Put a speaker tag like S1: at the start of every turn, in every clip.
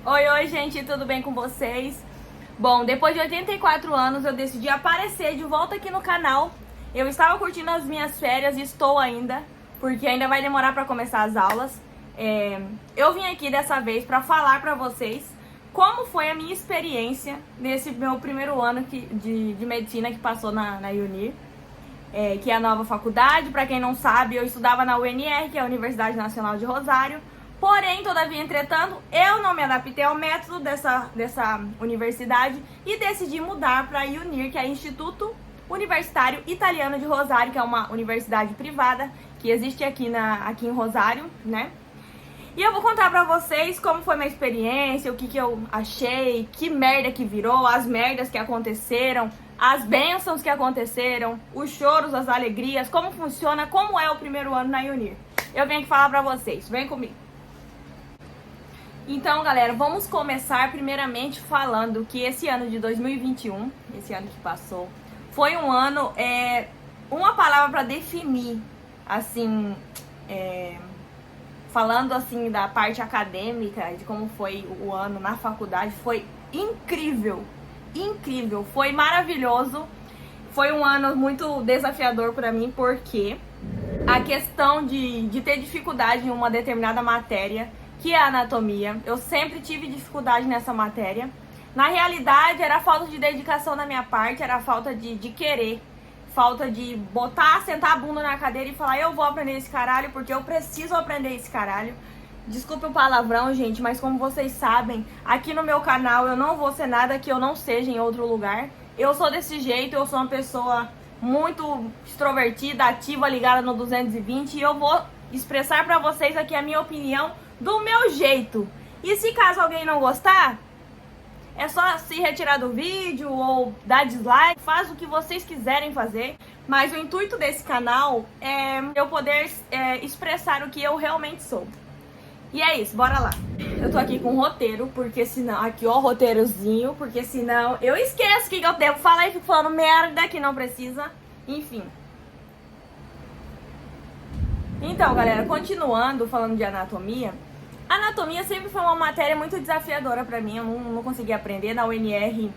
S1: Oi, gente, tudo bem com vocês? Bom, depois de 84 anos eu decidi aparecer de volta aqui no canal. Eu estava curtindo as minhas férias e estou ainda, porque ainda vai demorar para começar as aulas. Eu vim aqui dessa vez para falar para vocês como foi a minha experiência nesse meu primeiro ano de medicina que passou na UNIR, que é a nova faculdade. Para quem não sabe, eu estudava na UNR, que é a Universidade Nacional de Rosário. Porém, todavia, entretanto, eu não me adaptei ao método dessa universidade e decidi mudar para a UNIR, que é o Instituto Universitário Italiano de Rosário, que é uma universidade privada que existe aqui em Rosário, né? E eu vou contar pra vocês como foi minha experiência, o que eu achei, que merda que virou, as merdas que aconteceram, as bênçãos que aconteceram, os choros, as alegrias, como funciona, como é o primeiro ano na UNIR. Eu venho aqui falar pra vocês, vem comigo. Então, galera, vamos começar primeiramente falando que esse ano de 2021, esse ano que passou, foi um ano, uma palavra pra definir, assim, falando assim da parte acadêmica, de como foi o ano na faculdade, foi incrível, incrível, foi maravilhoso. Foi um ano muito desafiador para mim, porque a questão de ter dificuldade em uma determinada matéria, que é a anatomia, eu sempre tive dificuldade nessa matéria. Na realidade, era falta de dedicação da minha parte, era falta de querer, falta de sentar a bunda na cadeira e falar: eu vou aprender esse caralho porque eu preciso aprender esse caralho. Desculpe o palavrão, gente, mas como vocês sabem, aqui no meu canal eu não vou ser nada que eu não seja em outro lugar. Eu sou desse jeito, eu sou uma pessoa muito extrovertida, ativa, ligada no 220, e eu vou expressar pra vocês aqui a minha opinião do meu jeito. E se caso alguém não gostar, é só se retirar do vídeo ou dar dislike, faz o que vocês quiserem fazer. Mas o intuito desse canal é eu poder expressar o que eu realmente sou. E é isso, bora lá. Eu tô aqui com um roteiro, porque senão... Aqui, ó, roteirozinho, porque senão eu esqueço o que eu devo falar e fico falando merda que não precisa. Enfim. Então, galera, continuando falando de anatomia... Anatomia sempre foi uma matéria muito desafiadora pra mim, eu não conseguia aprender. Na UNR,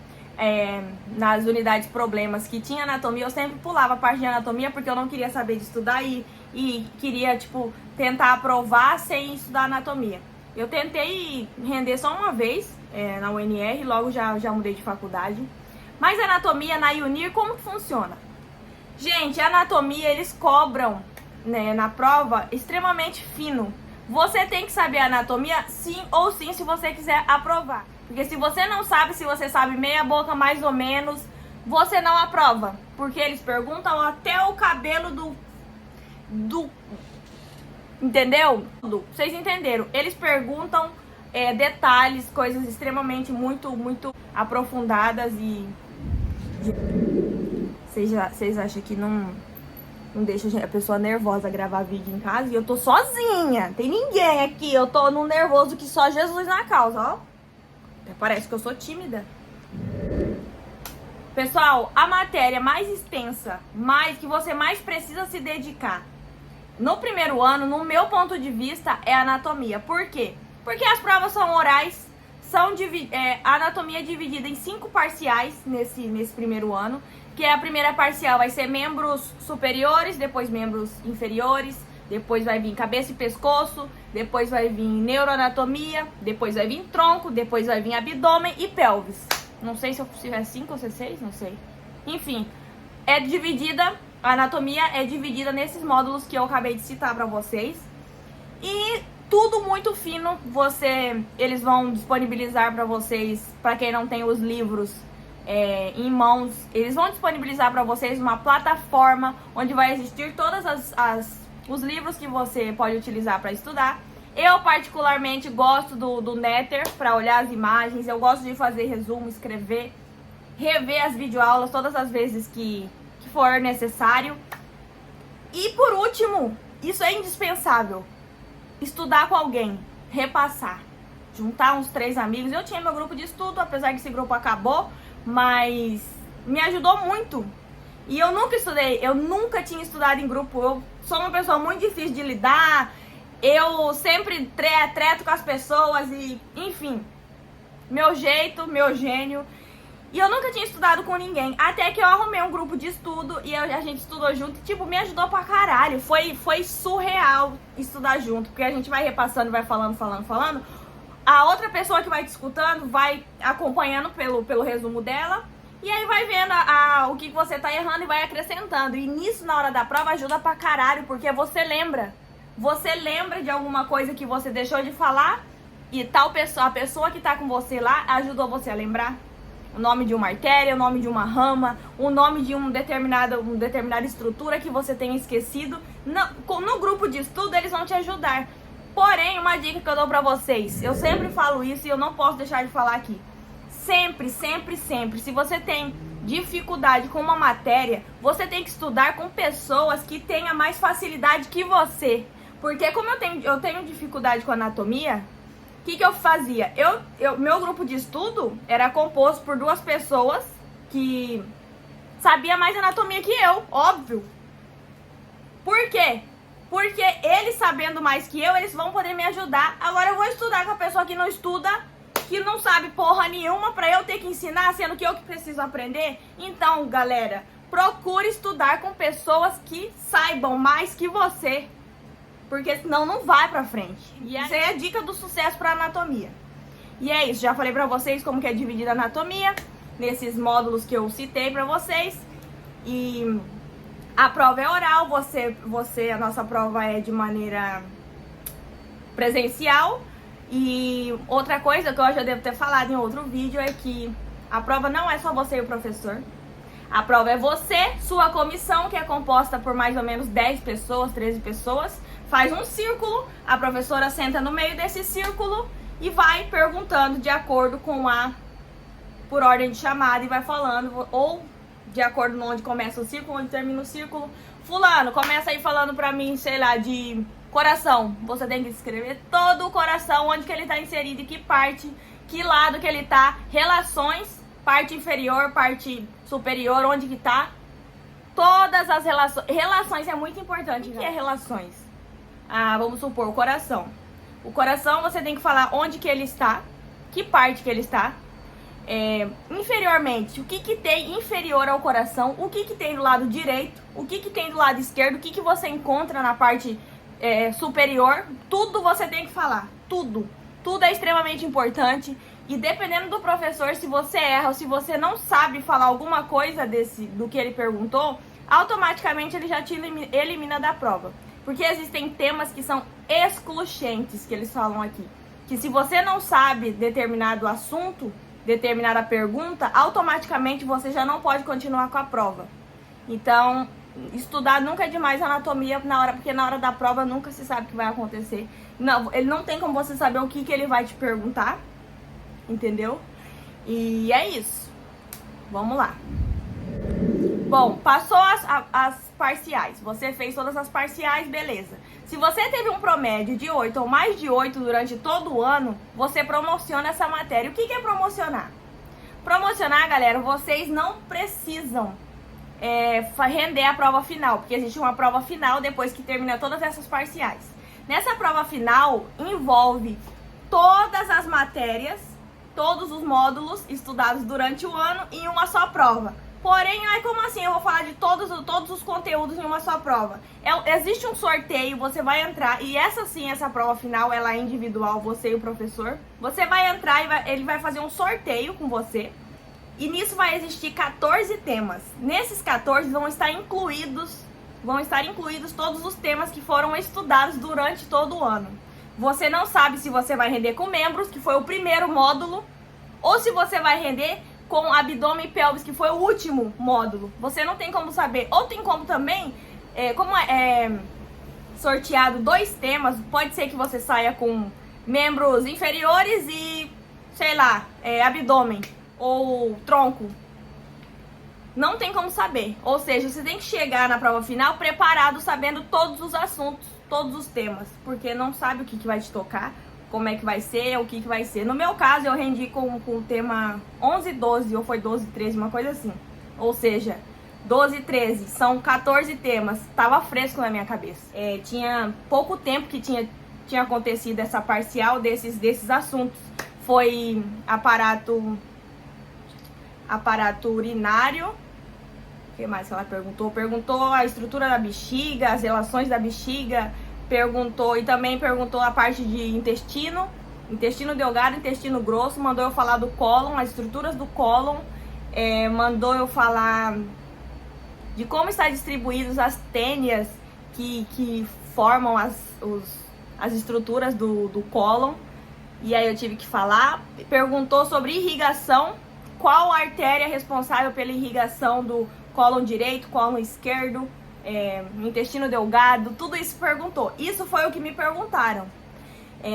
S1: nas unidades problemas que tinha anatomia, eu sempre pulava a parte de anatomia porque eu não queria saber de estudar e queria, tipo, tentar aprovar sem estudar anatomia. Eu tentei render só uma vez na UNR, logo já mudei de faculdade. Mas a anatomia na UNIR, como que funciona? Gente, a anatomia eles cobram, né, na prova extremamente fino. Você tem que saber a anatomia sim ou sim se você quiser aprovar. Porque se você não sabe, se você sabe meia boca mais ou menos, você não aprova. Porque eles perguntam até o cabelo entendeu? Vocês entenderam? Eles perguntam detalhes, coisas extremamente muito aprofundadas e... Vocês acham que não deixa a pessoa nervosa gravar vídeo em casa? E eu tô sozinha, tem ninguém aqui. Eu tô num nervoso que só Jesus na causa, ó. Até parece que eu sou tímida. Pessoal, a matéria mais extensa, que você mais precisa se dedicar no primeiro ano, no meu ponto de vista, é a anatomia. Por quê? Porque as provas são orais, a anatomia é dividida em 5 parciais nesse primeiro ano. Que a primeira parcial vai ser membros superiores, depois membros inferiores, depois vai vir cabeça e pescoço, depois vai vir neuroanatomia, depois vai vir tronco, depois vai vir abdômen e pelvis. Não sei se é 5 ou se é 6, não sei. Enfim, a anatomia é dividida nesses módulos que eu acabei de citar pra vocês. E tudo muito fino, eles vão disponibilizar pra vocês, pra quem não tem os livros em mãos, eles vão disponibilizar para vocês uma plataforma onde vai existir todos os livros que você pode utilizar para estudar. Eu particularmente gosto do Netter para olhar as imagens, eu gosto de fazer resumo, escrever, rever as videoaulas todas as vezes que for necessário. E por último, isso é indispensável, estudar com alguém, repassar, juntar uns 3 amigos. Eu tinha meu grupo de estudo, apesar que esse grupo acabou, mas me ajudou muito. E eu nunca tinha estudado em grupo. Eu sou uma pessoa muito difícil de lidar. Eu sempre treto com as pessoas e, enfim. meu jeito, meu gênio. E eu nunca tinha estudado com ninguém, até que eu arrumei um grupo de estudo e a gente estudou junto e, tipo, me ajudou pra caralho. Foi surreal estudar junto, porque a gente vai repassando, vai falando. A outra pessoa que vai te escutando vai acompanhando pelo resumo dela e aí vai vendo o que você tá errando e vai acrescentando. E nisso, na hora da prova, ajuda pra caralho, porque você lembra. Você lembra de alguma coisa que você deixou de falar e a pessoa que tá com você lá ajudou você a lembrar. O nome de uma artéria, o nome de uma rama, o nome de uma determinada estrutura que você tenha esquecido. No grupo de estudo eles vão te ajudar. Porém, uma dica que eu dou pra vocês, eu sempre falo isso e eu não posso deixar de falar aqui. Sempre, se você tem dificuldade com uma matéria, você tem que estudar com pessoas que tenham mais facilidade que você. Porque como eu tenho dificuldade com anatomia, o que eu fazia? Meu grupo de estudo era composto por 2 pessoas que sabiam mais anatomia que eu, óbvio. Por quê? Porque eles sabendo mais que eu, eles vão poder me ajudar. Agora eu vou estudar com a pessoa que não estuda, que não sabe porra nenhuma, pra eu ter que ensinar, sendo que eu que preciso aprender. Então, galera, procure estudar com pessoas que saibam mais que você. Porque senão não vai pra frente. E essa é a dica do sucesso pra anatomia. E é isso, já falei pra vocês como que é dividida a anatomia, nesses módulos que eu citei pra vocês. E a prova é oral, a nossa prova é de maneira presencial. E outra coisa que eu já devo ter falado em outro vídeo é que a prova não é só você e o professor. A prova é você, sua comissão, que é composta por mais ou menos 10 pessoas, 13 pessoas. Faz um círculo, a professora senta no meio desse círculo e vai perguntando de acordo com por ordem de chamada e vai falando, ou de acordo com onde começa o círculo, onde termina o círculo. Fulano, começa aí falando pra mim, sei lá, de coração. Você tem que escrever todo o coração, onde que ele tá inserido e que parte, que lado que ele tá, relações, parte inferior, parte superior, onde que tá. Todas as relações. Relações é muito importante. O que é relações? Vamos supor, o coração. O coração você tem que falar onde que ele está, que parte que ele está. Inferiormente, o que tem inferior ao coração, o que tem do lado direito, o que tem do lado esquerdo, o que você encontra na parte superior. Tudo você tem que falar, tudo. Tudo é extremamente importante. E dependendo do professor, se você erra ou se você não sabe falar alguma coisa do que ele perguntou, automaticamente ele já te elimina da prova. Porque existem temas que são excluentes, que eles falam aqui. Que se você não sabe determinado assunto, determinada pergunta, automaticamente você já não pode continuar com a prova. Então, estudar nunca é demais anatomia porque na hora da prova nunca se sabe o que vai acontecer. Não, ele não tem como você saber o que ele vai te perguntar, entendeu? E é isso. Vamos lá. Bom, passou as parciais. Você fez todas as parciais, beleza. Se você teve um promédio de 8 ou mais de 8 durante todo o ano, você promociona essa matéria. O que é promocionar? Promocionar, galera, vocês não precisam render a prova final, porque existe uma prova final depois que termina todas essas parciais. Nessa prova final, envolve todas as matérias, todos os módulos estudados durante o ano em uma só prova. Porém, como assim eu vou falar de todos os conteúdos em uma só prova? Existe um sorteio, você vai entrar, e essa prova final, ela é individual, você e o professor. Você vai entrar e ele vai fazer um sorteio com você. E nisso vai existir 14 temas. Nesses 14 vão estar incluídos todos os temas que foram estudados durante todo o ano. Você não sabe se você vai render com membros, que foi o primeiro módulo, ou se você vai render com abdômen e pelvis, que foi o último módulo. Você não tem como saber. Ou tem como também, como é sorteado 2 temas, pode ser que você saia com membros inferiores e, sei lá, abdômen ou tronco. Não tem como saber. Ou seja, você tem que chegar na prova final preparado, sabendo todos os assuntos, todos os temas, porque não sabe o que vai te tocar, como é que vai ser, o que vai ser. No meu caso, eu rendi com o tema 11 e 12, ou foi 12 e 13, uma coisa assim. Ou seja, 12 e 13, são 14 temas. Tava fresco na minha cabeça. Tinha pouco tempo que tinha acontecido essa parcial desses assuntos. foi aparato urinário. O que mais que ela perguntou? Perguntou a estrutura da bexiga, as relações da bexiga, perguntou e também perguntou a parte de intestino delgado, intestino grosso, mandou eu falar do cólon, as estruturas do cólon, mandou eu falar de como está distribuídas as tênias que formam as estruturas do cólon, e aí eu tive que falar. Perguntou sobre irrigação, qual a artéria responsável pela irrigação do cólon direito, cólon esquerdo, intestino delgado, tudo isso perguntou. Isso foi o que me perguntaram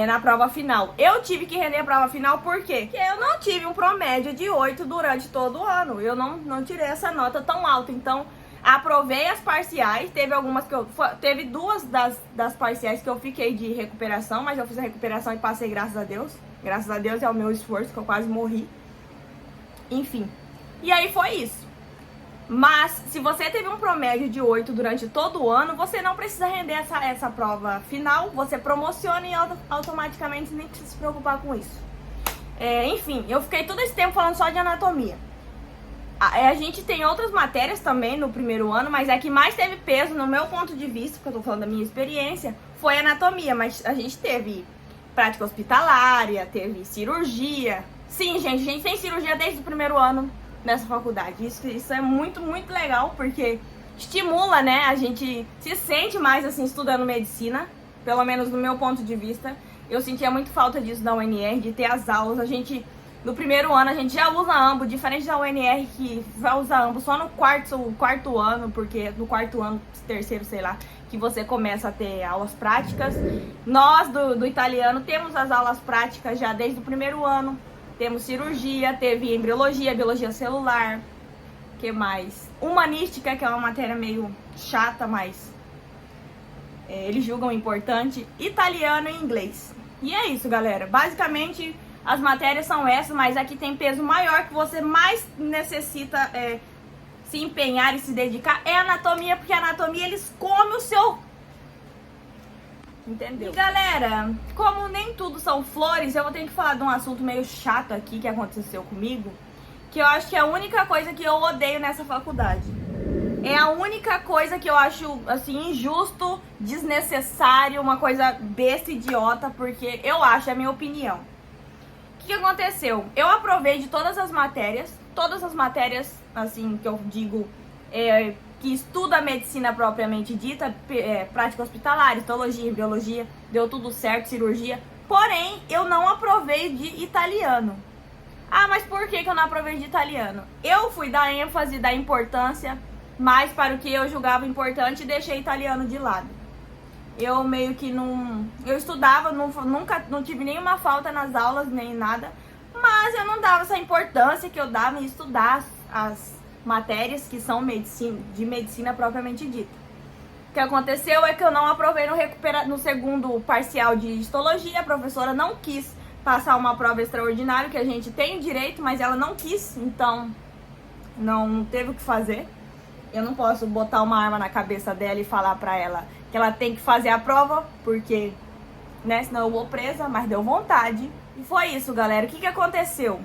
S1: na prova final. Eu tive que render a prova final por quê? Porque eu não tive um promédio de 8 durante todo o ano. Eu não tirei essa nota tão alta. Então, aprovei as parciais. Teve duas das parciais que eu fiquei de recuperação, mas eu fiz a recuperação e passei, graças a Deus. Graças a Deus é o meu esforço, que eu quase morri. Enfim. E aí foi isso. Mas, se você teve um promédio de 8 durante todo o ano, você não precisa render essa prova final. Você promociona e automaticamente nem precisa se preocupar com isso. Enfim, eu fiquei todo esse tempo falando só de anatomia. A gente tem outras matérias também no primeiro ano, mas a que mais teve peso, no meu ponto de vista, porque eu tô falando da minha experiência, foi anatomia. Mas a gente teve prática hospitalária, teve cirurgia. Sim, gente, a gente tem cirurgia desde o primeiro ano nessa faculdade. Isso é muito, muito legal, porque estimula, né? A gente se sente mais assim estudando medicina, pelo menos no meu ponto de vista. Eu sentia muito falta disso da UNR, de ter as aulas. A gente, no primeiro ano, a gente já usa AMBO, diferente da UNR, que vai usar AMBO só no quarto ano, porque no quarto ano, terceiro, sei lá, que você começa a ter aulas práticas. Nós, do italiano, temos as aulas práticas já desde o primeiro ano. Temos cirurgia, teve embriologia, biologia celular, que mais? Humanística, que é uma matéria meio chata, mas eles julgam importante. Italiano e inglês. E é isso, galera. Basicamente, as matérias são essas, mas aqui tem peso maior, que você mais necessita se empenhar e se dedicar, é anatomia, porque a anatomia eles comem o seu... Entendeu? E galera, como nem tudo são flores, eu vou ter que falar de um assunto meio chato aqui que aconteceu comigo, que eu acho que é a única coisa que eu odeio nessa faculdade. É a única coisa que eu acho, assim, injusto, desnecessário, uma coisa besta, idiota, porque eu acho, é a minha opinião. O que aconteceu? Eu aprovei de todas as matérias, assim, que eu digo... que estuda a medicina propriamente dita, prática hospitalar, histologia, biologia, deu tudo certo, cirurgia. Porém, eu não aprovei de italiano. Ah, mas por que eu não aprovei de italiano? Eu fui dar ênfase, dar importância mais para o que eu julgava importante e deixei italiano de lado. Eu meio que não... Eu estudava, não tive nenhuma falta nas aulas, nem nada, mas eu não dava essa importância que eu dava em estudar as matérias que são de medicina propriamente dita. O que aconteceu é que eu não aprovei no segundo parcial de histologia. A professora não quis passar uma prova extraordinária, que a gente tem direito, mas ela não quis, então não teve o que fazer. Eu não posso botar uma arma na cabeça dela e falar pra ela que ela tem que fazer a prova, porque, né, senão eu vou presa, mas deu vontade. E foi isso, galera. O que aconteceu?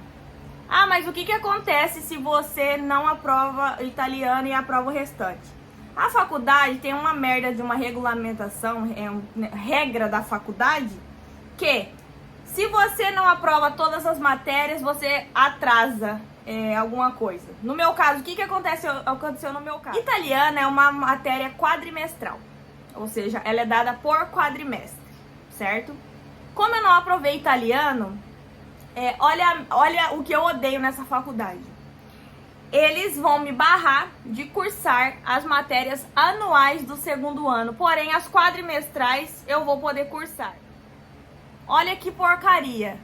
S1: Ah, mas o que acontece se você não aprova italiano e aprova o restante? A faculdade tem uma merda de uma regulamentação, regra da faculdade, que se você não aprova todas as matérias, você atrasa alguma coisa. No meu caso, o que aconteceu no meu caso? Italiano é uma matéria quadrimestral, ou seja, ela é dada por quadrimestre, certo? Como eu não aprovei italiano... olha o que eu odeio nessa faculdade. Eles vão me barrar de cursar as matérias anuais do segundo ano, porém as quadrimestrais eu vou poder cursar. Olha que porcaria.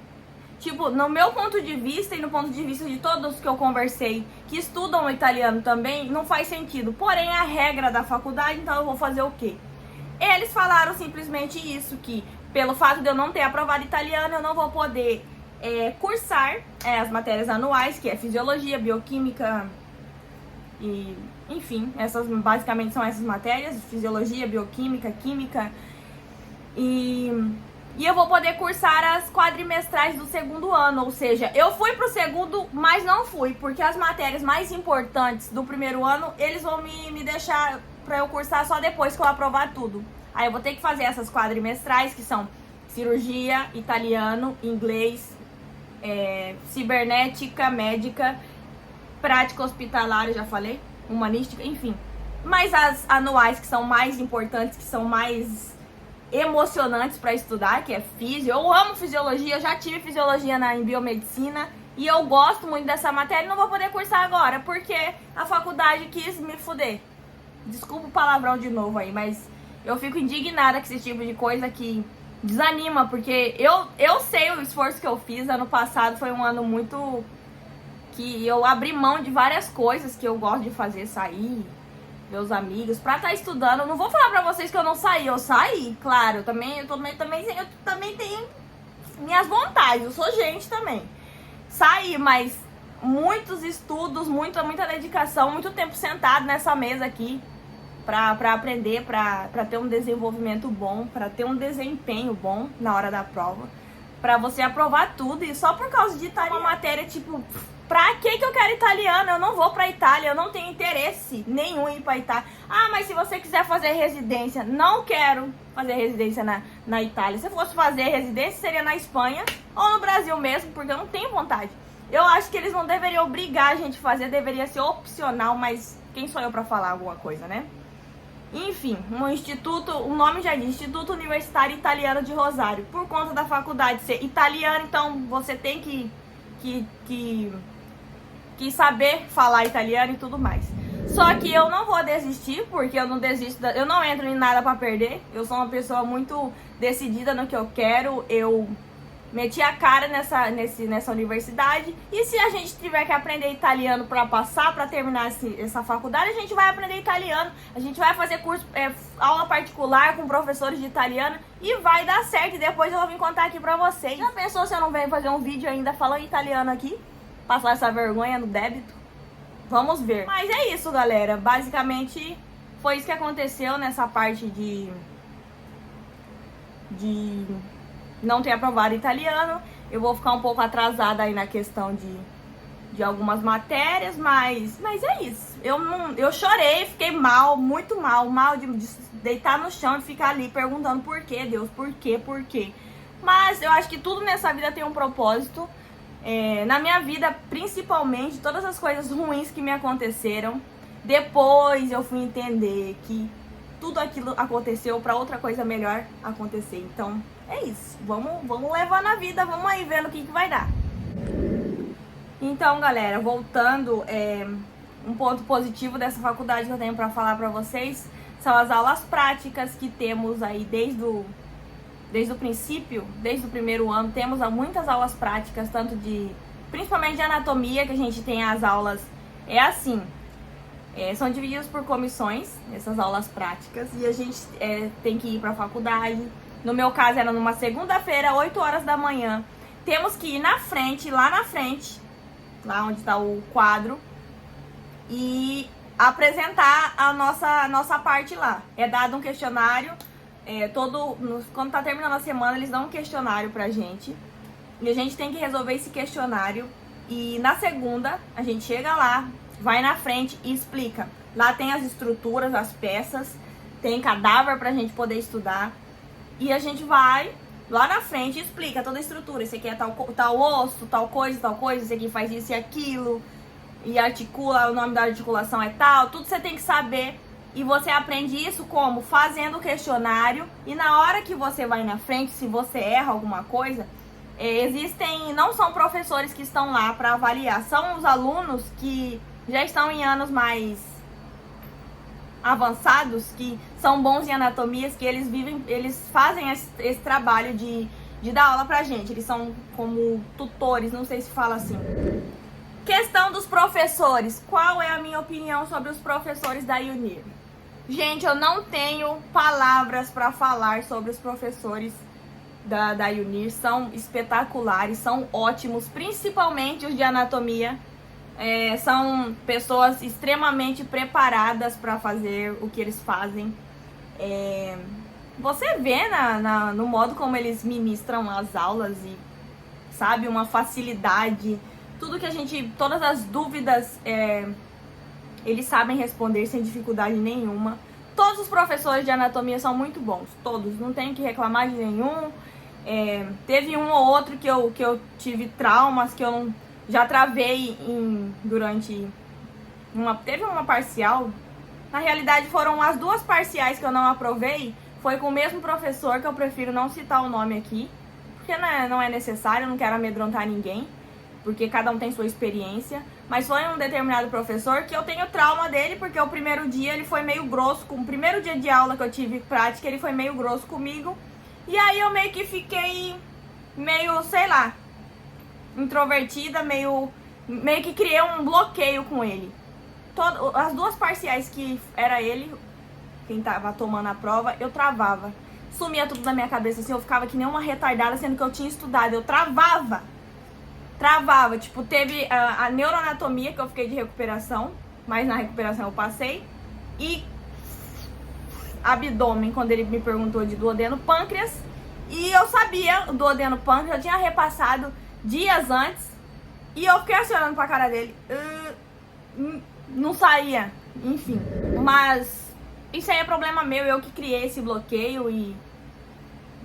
S1: Tipo, no meu ponto de vista e no ponto de vista de todos que eu conversei que estudam italiano também, não faz sentido. Porém, é a regra da faculdade, então eu vou fazer o quê? Eles falaram simplesmente isso, que pelo fato de eu não ter aprovado italiano, eu não vou poder cursar as matérias anuais, que é fisiologia, bioquímica e, enfim, essas basicamente são essas matérias, fisiologia, bioquímica, química. E E eu vou poder cursar as quadrimestrais do segundo ano, ou seja, eu fui pro segundo, mas não fui, porque as matérias mais importantes do primeiro ano, eles vão me deixar pra eu cursar só depois que eu aprovar tudo. Aí eu vou ter que fazer essas quadrimestrais, que são cirurgia, italiano, inglês, cibernética, médica, prática hospitalar, já falei, humanística, enfim. Mas as anuais que são mais importantes, que são mais emocionantes para estudar, que é físio. Eu amo fisiologia, eu já tive fisiologia em biomedicina e eu gosto muito dessa matéria e não vou poder cursar agora, porque a faculdade quis me fuder. Desculpa o palavrão de novo aí, mas eu fico indignada com esse tipo de coisa que desanima, porque eu sei o esforço que eu fiz. Ano passado foi um ano muito... que eu abri mão de várias coisas que eu gosto de fazer, sair, meus amigos, pra estar estudando. Eu não vou falar pra vocês que eu não saí, eu saí, claro, eu também tenho minhas vontades, eu sou gente também. Saí, mas muitos estudos, muita dedicação, muito tempo sentado nessa mesa aqui pra aprender, pra ter um desenvolvimento bom, pra ter um desempenho bom na hora da prova, pra você aprovar tudo, e só por causa de estar em uma matéria, tipo... Pra que eu quero italiano? Eu não vou pra Itália, eu não tenho interesse nenhum em ir pra Itália. Ah, mas se você quiser fazer residência, não quero fazer residência na Itália. Se eu fosse fazer residência, seria na Espanha ou no Brasil mesmo, porque eu não tenho vontade. Eu acho que eles não deveriam obrigar a gente a fazer, deveria ser opcional, mas quem sou eu pra falar alguma coisa, né? Enfim, um instituto, o nome já diz, Instituto Universitário Italiano de Rosário. Por conta da faculdade ser italiana, então você tem que saber falar italiano e tudo mais. Só que eu não vou desistir, porque eu não desisto, eu não entro em nada pra perder. Eu sou uma pessoa muito decidida no que eu quero. Eu meti a cara nessa universidade. E se a gente tiver que aprender italiano pra passar, pra terminar essa faculdade, a gente vai aprender italiano. A gente vai fazer curso, aula particular com professores de italiano e vai dar certo. E depois eu vou vir contar aqui pra vocês. Já pensou se eu não venho fazer um vídeo ainda falando italiano aqui? Passar essa vergonha no débito? Vamos ver. Mas é isso, galera. Basicamente, foi isso que aconteceu nessa parte de não ter aprovado italiano. Eu vou ficar um pouco atrasada aí na questão de algumas matérias, mas é isso. Eu chorei, fiquei mal, muito mal de deitar no chão e ficar ali perguntando por quê, Deus, por quê? Mas eu acho que tudo nessa vida tem um propósito. Na minha vida, principalmente, todas as coisas ruins que me aconteceram, depois eu fui entender que tudo aquilo aconteceu para outra coisa melhor acontecer. Então, é isso. Vamos levar na vida, vamos aí vendo o que vai dar. Então, galera, voltando, um ponto positivo dessa faculdade que eu tenho para falar para vocês são as aulas práticas que temos aí desde o princípio, desde o primeiro ano. Temos muitas aulas práticas, principalmente de anatomia, que a gente tem as aulas, assim, são divididas por comissões, essas aulas práticas, e a gente tem que ir para a faculdade. No meu caso, era numa segunda-feira, 8 horas da manhã. Temos que ir lá na frente, lá onde está o quadro, e apresentar a nossa parte lá. É dado um questionário, quando tá terminando a semana, eles dão um questionário pra gente, e a gente tem que resolver esse questionário. E na segunda, a gente chega lá, vai na frente e explica. Lá tem as estruturas, as peças, tem cadáver pra gente poder estudar. E a gente vai lá na frente e explica toda a estrutura. Esse aqui é tal osso, tal coisa, esse aqui faz isso e aquilo. E articula, o nome da articulação é tal. Tudo você tem que saber. E você aprende isso como? Fazendo o questionário. E na hora que você vai na frente, se você erra alguma coisa, não são professores que estão lá para avaliar. São os alunos que já estão em anos mais avançados, que são bons em anatomias, que eles fazem esse trabalho de dar aula pra gente. Eles são como tutores, não sei se fala assim. Questão dos professores. Qual é a minha opinião sobre os professores da UNIR? Gente, eu não tenho palavras para falar sobre os professores da UNIR. São espetaculares, são ótimos, principalmente os de anatomia. São pessoas extremamente preparadas para fazer o que eles fazem. você vê no modo como eles ministram as aulas e, sabe, uma facilidade, tudo que a gente, todas as dúvidas, eles sabem responder sem dificuldade nenhuma. Todos os professores de anatomia são muito bons, todos, não tenho que reclamar de nenhum. Teve um ou outro que eu tive traumas, que eu não, já travei durante teve uma parcial. Na realidade foram as 2 parciais que eu não aprovei, foi com o mesmo professor, que eu prefiro não citar o nome aqui, porque não é necessário, eu não quero amedrontar ninguém, porque cada um tem sua experiência. Mas foi um determinado professor que eu tenho trauma dele, porque o primeiro dia ele foi meio grosso, com o primeiro dia de aula que eu tive prática, ele foi meio grosso comigo. E aí eu meio que fiquei meio, sei lá, introvertida, meio que criei um bloqueio com ele. As 2 parciais que era ele, quem tava tomando a prova, eu travava. Sumia tudo da minha cabeça, assim, eu ficava que nem uma retardada, sendo que eu tinha estudado, eu travava. Tipo, teve a neuroanatomia, que eu fiquei de recuperação, mas na recuperação eu passei. E abdômen, quando ele me perguntou de duodeno pâncreas. E eu sabia o duodeno pâncreas, eu tinha repassado dias antes. E eu fiquei assim olhando pra cara dele. Não saía, enfim. Mas isso aí é problema meu, eu que criei esse bloqueio. E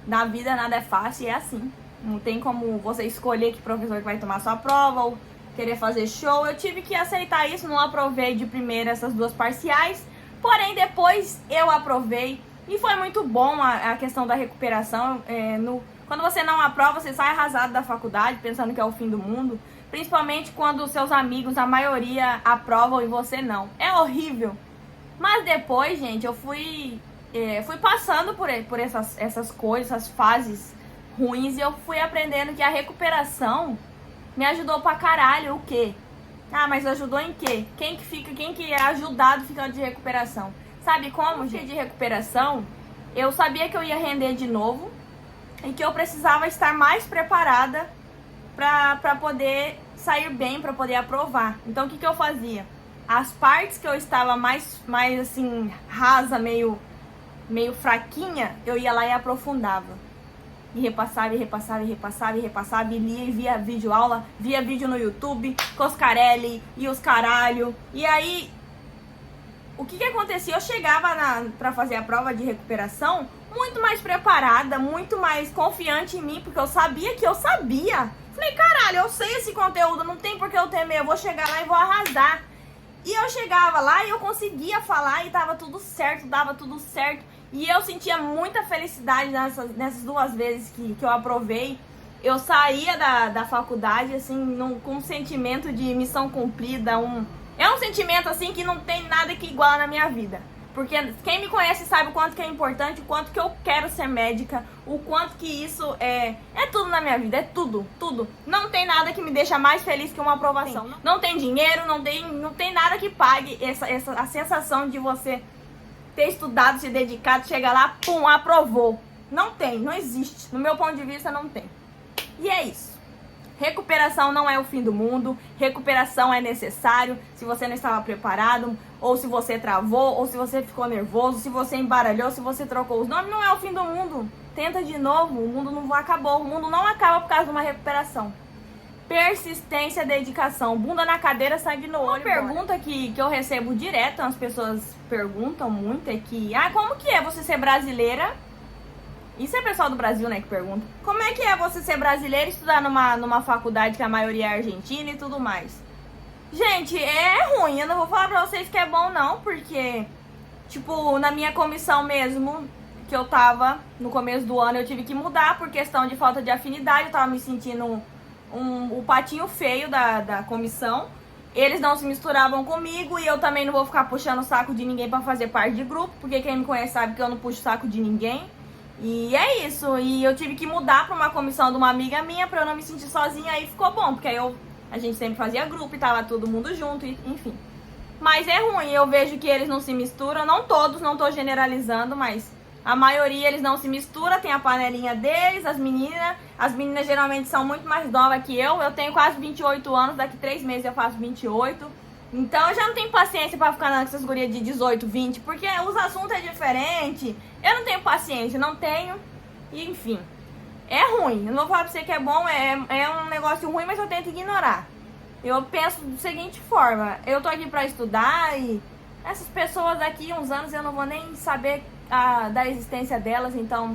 S1: na vida nada é fácil, é assim. Não tem como você escolher que professor que vai tomar sua prova ou querer fazer show. Eu tive que aceitar isso, não aprovei de primeira essas 2 parciais. Porém, depois eu aprovei. E foi muito bom a questão da recuperação. Quando você não aprova, você sai arrasado da faculdade, pensando que é o fim do mundo. Principalmente quando seus amigos, a maioria, aprovam e você não. É horrível. Mas depois, gente, eu fui passando por essas coisas, essas fases ruins, e eu fui aprendendo que a recuperação me ajudou pra caralho. O quê? Ah, mas ajudou em quê? Quem que é ajudado ficando de recuperação? Sabe como, gente? De recuperação, eu sabia que eu ia render de novo e que eu precisava estar mais preparada pra poder sair bem, pra poder aprovar. Então, o que eu fazia? As partes que eu estava mais assim, rasa, meio fraquinha, eu ia lá e aprofundava. E repassava, e lia e via vídeo aula, via vídeo no YouTube, Coscarelli e os caralho. E aí, o que acontecia? Eu chegava pra fazer a prova de recuperação muito mais preparada, muito mais confiante em mim, porque eu sabia que eu sabia. Falei, caralho, eu sei esse conteúdo, não tem por que eu temer, eu vou chegar lá e vou arrasar. E eu chegava lá e eu conseguia falar e tava tudo certo, dava tudo certo. E eu sentia muita felicidade nessas 2 vezes que eu aprovei. Eu saía da faculdade, assim, com um sentimento de missão cumprida. É um sentimento, assim, que não tem nada que iguala na minha vida. Porque quem me conhece sabe o quanto que é importante, o quanto que eu quero ser médica, o quanto que isso é tudo na minha vida, é tudo, tudo. Não tem nada que me deixa mais feliz que uma aprovação. Não tem dinheiro, não tem nada que pague a sensação de você ter estudado, se dedicado, chega lá, pum, aprovou. Não tem, não existe. No meu ponto de vista, não tem. E é isso. Recuperação não é o fim do mundo. Recuperação é necessário. Se você não estava preparado, ou se você travou, ou se você ficou nervoso, se você embaralhou, se você trocou os nomes, não é o fim do mundo. Tenta de novo, o mundo não acabou. O mundo não acaba por causa de uma recuperação. Persistência, dedicação. Bunda na cadeira, sangue no olho. Uma pergunta que eu recebo direto, as pessoas perguntam muito, é que, como que é você ser brasileira? Isso é pessoal do Brasil, né, que pergunta. Como é que é você ser brasileira e estudar numa faculdade que a maioria é argentina e tudo mais? Gente, é ruim, eu não vou falar pra vocês que é bom não, porque, tipo, na minha comissão mesmo, que eu tava no começo do ano, eu tive que mudar por questão de falta de afinidade, eu tava me sentindo o patinho feio da comissão. Eles não se misturavam comigo e eu também não vou ficar puxando o saco de ninguém pra fazer parte de grupo, porque quem me conhece sabe que eu não puxo o saco de ninguém. E é isso, e eu tive que mudar pra uma comissão de uma amiga minha pra eu não me sentir sozinha, aí ficou bom, porque aí a gente sempre fazia grupo e tava todo mundo junto, enfim. Mas é ruim, eu vejo que eles não se misturam, não todos, não tô generalizando, mas a maioria eles não se misturam, tem a panelinha deles, as meninas geralmente são muito mais novas que eu tenho quase 28 anos, daqui 3 meses eu faço 28. Então eu já não tenho paciência pra ficar com essas gurias de 18, 20, porque os assuntos é diferente. Eu não tenho paciência, não tenho. E enfim, é ruim. Eu não vou falar pra você que é bom, é um negócio ruim, mas eu tento ignorar. Eu penso da seguinte forma, eu tô aqui pra estudar e essas pessoas daqui uns anos eu não vou nem saber da existência delas, então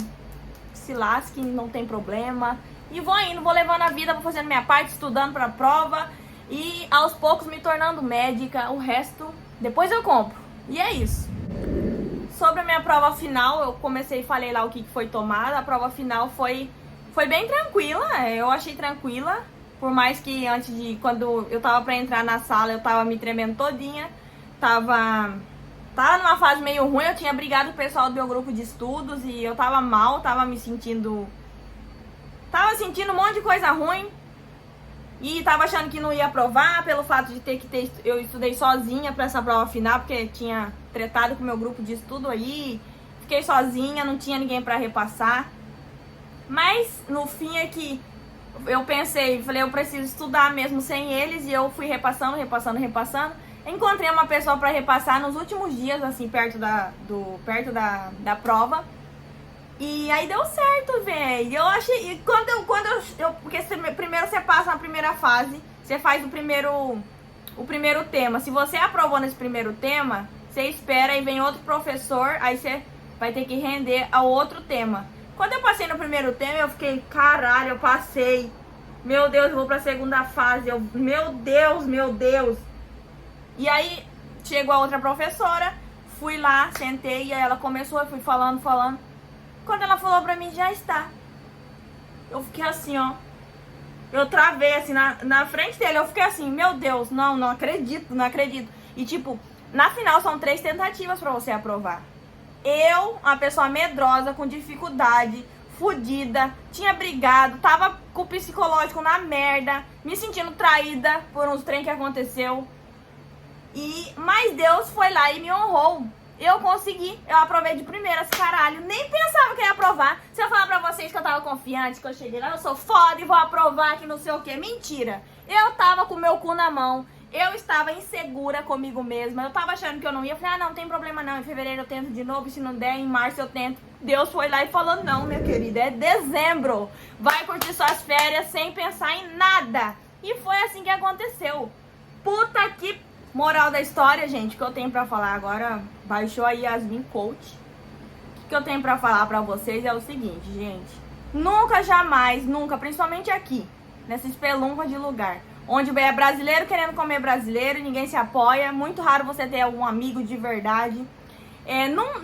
S1: se lasque, não tem problema. E vou indo, vou levando a vida, vou fazendo minha parte, estudando pra prova e aos poucos me tornando médica. O resto, depois eu compro. E é isso. Sobre a minha prova final, eu comecei e falei lá o que foi tomado. A prova final foi bem tranquila, eu achei tranquila. Por mais que quando eu tava pra entrar na sala, eu tava me tremendo todinha. Tava numa fase meio ruim, eu tinha brigado com o pessoal do meu grupo de estudos e eu tava mal, tava sentindo um monte de coisa ruim. E tava achando que não ia aprovar pelo fato de eu estudei sozinha pra essa prova final, porque tinha tretado com o meu grupo de estudo aí. Fiquei sozinha, não tinha ninguém pra repassar. Mas no fim é que eu falei, eu preciso estudar mesmo sem eles, e eu fui repassando. Encontrei uma pessoa pra repassar nos últimos dias, assim, perto da prova. E aí deu certo, velho. Eu achei. E porque primeiro você passa na primeira fase, você faz o primeiro tema. Se você aprovou nesse primeiro tema, você espera e vem outro professor, aí você vai ter que render ao outro tema. Quando eu passei no primeiro tema, eu fiquei, caralho, eu passei. Meu Deus, eu vou pra segunda fase. Meu Deus. E aí, chegou a outra professora, fui lá, sentei, e aí ela começou, eu fui falando. Quando ela falou pra mim, já está. Eu fiquei assim, ó. Eu travei, assim, na frente dele, eu fiquei assim, meu Deus, não acredito. E tipo, na final são 3 tentativas pra você aprovar. Eu, uma pessoa medrosa, com dificuldade, fodida, tinha brigado, tava com o psicológico na merda, me sentindo traída por uns trem que aconteceu. Mas Deus foi lá e me honrou. Eu consegui, eu aprovei de primeiras, caralho. Nem pensava que eu ia aprovar. Se eu falar pra vocês que eu tava confiante, que eu cheguei lá, eu sou foda e vou aprovar, que não sei o que. Mentira. Eu tava com o meu cu na mão. Eu estava insegura comigo mesma. Eu tava achando que eu não ia. Eu falei, não tem problema não. Em fevereiro eu tento de novo. Se não der, em março eu tento. Deus foi lá e falou, não, minha querida, é dezembro. Vai curtir suas férias sem pensar em nada. E foi assim que aconteceu. Puta que... Moral da história, gente, o que eu tenho pra falar agora, baixou a Yasmin Coach. O que eu tenho pra falar pra vocês é o seguinte, gente. Nunca, jamais, nunca, principalmente aqui, nessa espelunca de lugar, onde é brasileiro querendo comer brasileiro, ninguém se apoia, muito raro você ter algum amigo de verdade.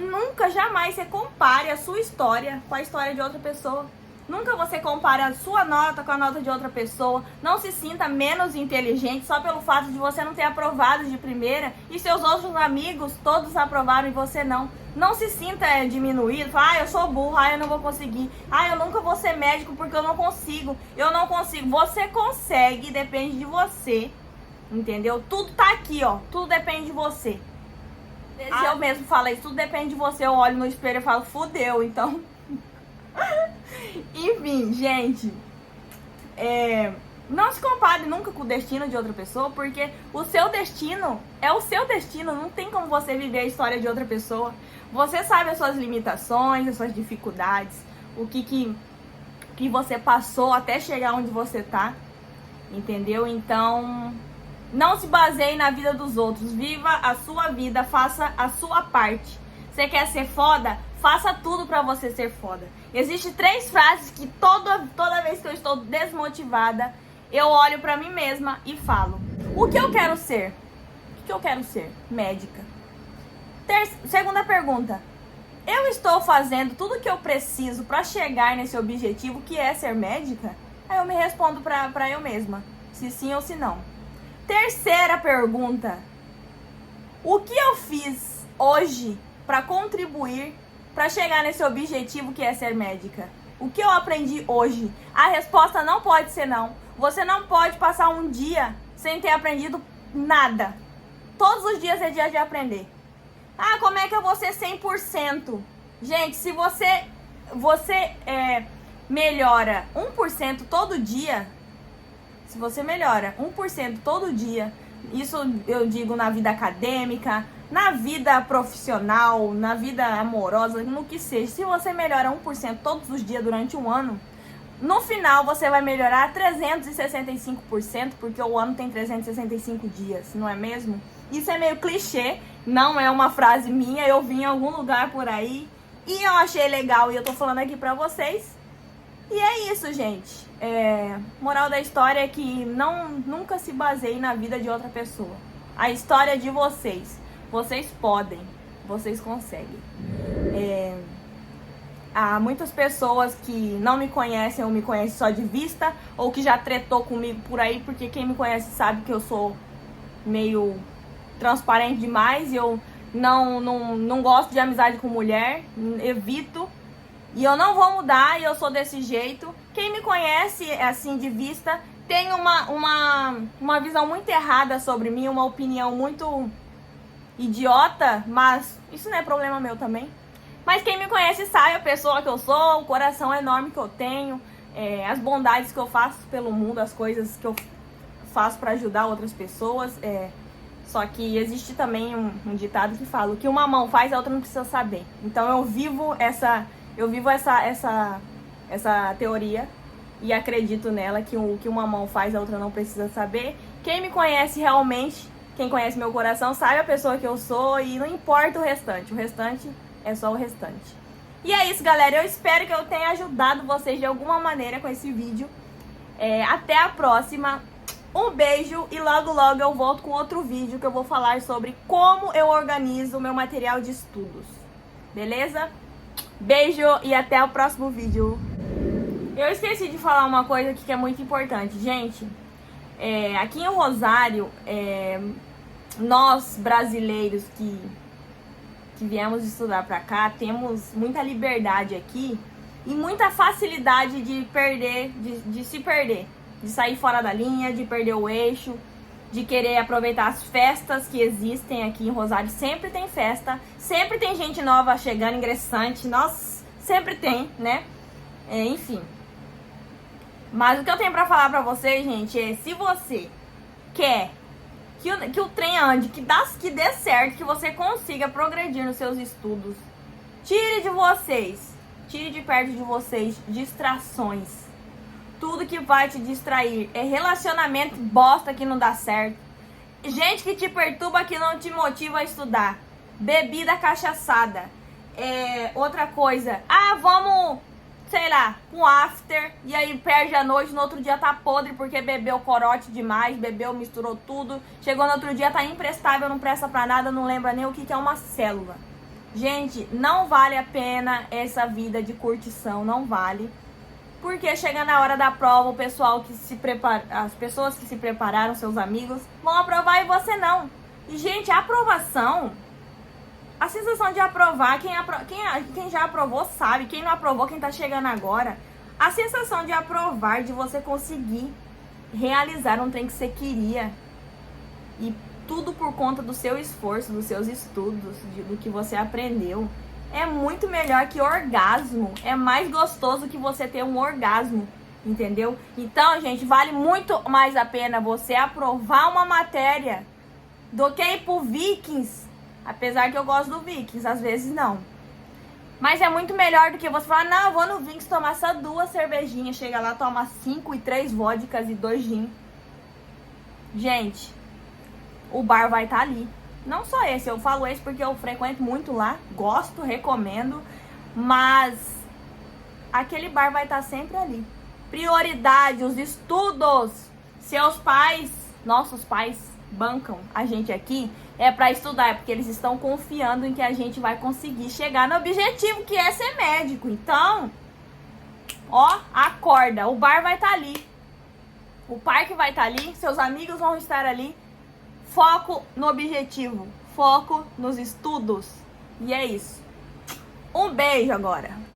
S1: Nunca, jamais você compare a sua história com a história de outra pessoa. Nunca você compare a sua nota com a nota de outra pessoa. Não se sinta menos inteligente só pelo fato de você não ter aprovado de primeira e seus outros amigos todos aprovaram e você não. Não se sinta diminuído. Fala, eu sou burro, eu não vou conseguir. Eu nunca vou ser médico porque eu não consigo. Você consegue, depende de você. Entendeu? Tudo tá aqui, ó. Tudo depende de você. Se eu mesmo falo isso, tudo depende de você. Eu olho no espelho e falo, fudeu, então... Enfim, gente, não se compare nunca com o destino de outra pessoa, porque o seu destino é o seu destino, não tem como você viver a história de outra pessoa. Você sabe as suas limitações, as suas dificuldades, o que você passou até chegar onde você tá, entendeu? Então, não se baseie na vida dos outros, viva a sua vida, faça a sua parte. Você quer ser foda? Faça tudo pra você ser foda. Existem 3 frases que toda vez que eu estou desmotivada, eu olho pra mim mesma e falo. O que eu quero ser? O que eu quero ser? Médica. Segunda pergunta. Eu estou fazendo tudo o que eu preciso pra chegar nesse objetivo, que é ser médica? Aí eu me respondo pra eu mesma. Se sim ou se não. Terceira pergunta. O que eu fiz hoje pra contribuir para chegar nesse objetivo que é ser médica? O que eu aprendi hoje? A resposta não pode ser não. Você não pode passar um dia sem ter aprendido nada. Todos os dias é dia de aprender. Como é que eu vou ser 100%? Gente, se você melhora 1% todo dia, se você melhora 1% todo dia, Isso eu digo na vida acadêmica, na vida profissional, na vida amorosa, no que seja. Se você melhora 1% todos os dias durante um ano, no final você vai melhorar 365%, porque o ano tem 365 dias, não é mesmo? Isso é meio clichê, não é uma frase minha, eu vi em algum lugar por aí e eu achei legal e eu tô falando aqui pra vocês. E é isso, gente. Moral da história é que nunca se baseie na vida de outra pessoa. A história é de vocês. Vocês podem, vocês conseguem. Há muitas pessoas que não me conhecem ou me conhecem só de vista, ou que já tretou comigo por aí, porque quem me conhece sabe que eu sou meio transparente demais e eu não gosto de amizade com mulher, evito. E eu não vou mudar e eu sou desse jeito. Quem me conhece, assim, de vista, tem uma visão muito errada sobre mim, uma opinião muito idiota, mas isso não é problema meu também. Mas quem me conhece sabe a pessoa que eu sou, o coração enorme que eu tenho, as bondades que eu faço pelo mundo, as coisas que eu faço para ajudar outras pessoas. Só que existe também um ditado que fala: o que uma mão faz, a outra não precisa saber. Então eu vivo essa teoria e acredito nela, que o que uma mão faz, a outra não precisa saber. Quem me conhece realmente, quem conhece meu coração, sabe a pessoa que eu sou e não importa o restante é só o restante. E é isso, galera, eu espero que eu tenha ajudado vocês de alguma maneira com esse vídeo. Até a próxima, um beijo e logo logo eu volto com outro vídeo que eu vou falar sobre como eu organizo o meu material de estudos, beleza? Beijo e até o próximo vídeo. Eu esqueci de falar uma coisa aqui que é muito importante, gente. Aqui em Rosário, nós brasileiros que viemos estudar pra cá, temos muita liberdade aqui e muita facilidade de se perder, de sair fora da linha, de perder o eixo, de querer aproveitar as festas que existem aqui em Rosário. Sempre tem festa, sempre tem gente nova chegando, ingressante, nossa, sempre tem, né? Enfim. Mas o que eu tenho pra falar pra vocês, gente, é: se você quer que o trem ande, que dê certo, que você consiga progredir nos seus estudos, tire de perto de vocês distrações. Tudo que vai te distrair relacionamento bosta que não dá certo, gente que te perturba, que não te motiva a estudar, bebida cachaçada, outra coisa, vamos, sei lá, um after, e aí perde a noite, no outro dia tá podre porque bebeu corote demais, misturou tudo, chegou no outro dia tá imprestável, não presta pra nada, não lembra nem o que é uma célula. Gente, não vale a pena essa vida de curtição, não vale. Porque chega na hora da prova, o pessoal que se prepara, as pessoas que se prepararam, seus amigos, vão aprovar e você não. E, gente, a aprovação, a sensação de aprovar, quem já aprovou sabe, quem não aprovou, quem tá chegando agora, a sensação de aprovar, de você conseguir realizar um trem que você queria, e tudo por conta do seu esforço, dos seus estudos, do que você aprendeu, é muito melhor que orgasmo. É mais gostoso que você ter um orgasmo, entendeu? Então, gente, vale muito mais a pena você aprovar uma matéria do que ir pro Vikings. Apesar que eu gosto do Vikings, às vezes não. Mas é muito melhor do que você falar: não, eu vou no Vikings tomar só 2 cervejinhas. Chega lá, toma 5 e 3 vodkas e 2 gin. Gente, o bar vai estar ali. Não só esse, eu falo esse porque eu frequento muito lá, gosto, recomendo, mas aquele bar vai estar sempre ali. Prioridade, os estudos. Seus pais, nossos pais, bancam a gente aqui, para estudar, é porque eles estão confiando em que a gente vai conseguir chegar no objetivo, que é ser médico. Então, acorda, o bar vai estar ali, o parque vai estar ali, seus amigos vão estar ali. Foco no objetivo, foco nos estudos. E é isso. Um beijo agora.